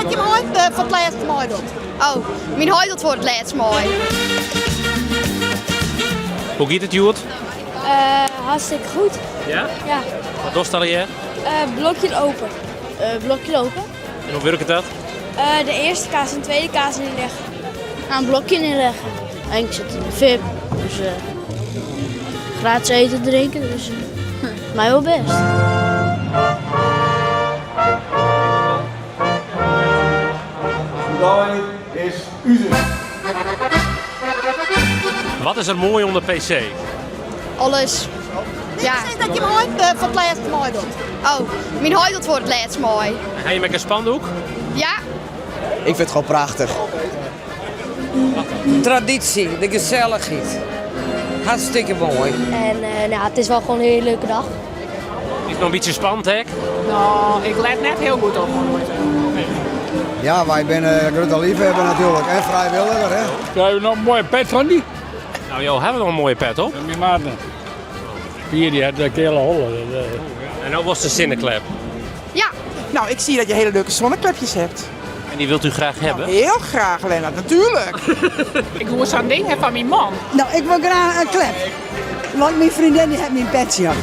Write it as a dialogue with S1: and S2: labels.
S1: dat je hem ooit voor het laatste mooi doet?
S2: Oh, mijn huid doet voor het laatst mooi.
S3: Hoe gaat het, Joert?
S4: Hartstikke goed.
S3: Ja?
S4: Ja.
S3: Wat dostel je?
S4: Blokje open. Blokje open?
S3: En hoe werkt dat?
S4: De eerste kaas en de tweede kaas inleggen. Een blokje inleggen. En ik zit in de VIP. Dus gratis eten drinken. Dus mij wel best.
S5: Medaille is Uze.
S3: Wat is er mooi onder PC?
S2: Alles. Ja.
S1: Precies dat je hem ooit voor het laatste mooi doet.
S2: Oh, mijn huid doet voor het laatst mooi.
S3: En ga je met een spandoek?
S2: Ja.
S6: Ik vind het gewoon prachtig.
S7: Traditie, de gezelligheid. Hartstikke mooi.
S4: En het is wel gewoon een hele leuke dag.
S3: Is het nog een beetje spannend, hè?
S8: Nou, ik let net heel goed op.
S6: Ja, wij zijn grote liefhebber natuurlijk en vrijwilliger. Hè?
S9: We hebben nog een mooie pet van die.
S3: Nou, joh, hebben we nog een mooie pet op.
S9: En mijn maat. Hier, die had de hele holle.
S3: En nou was de zinnenklep.
S2: Ja.
S8: Nou, ik zie dat je hele leuke zonneklepjes hebt.
S3: En die wilt u graag hebben?
S8: Heel graag, Lennart, natuurlijk. Ik moet zo'n ding hebben van mijn man.
S1: Nou, ik wil graag een klep. Want mijn vriendin die heeft mijn petje op.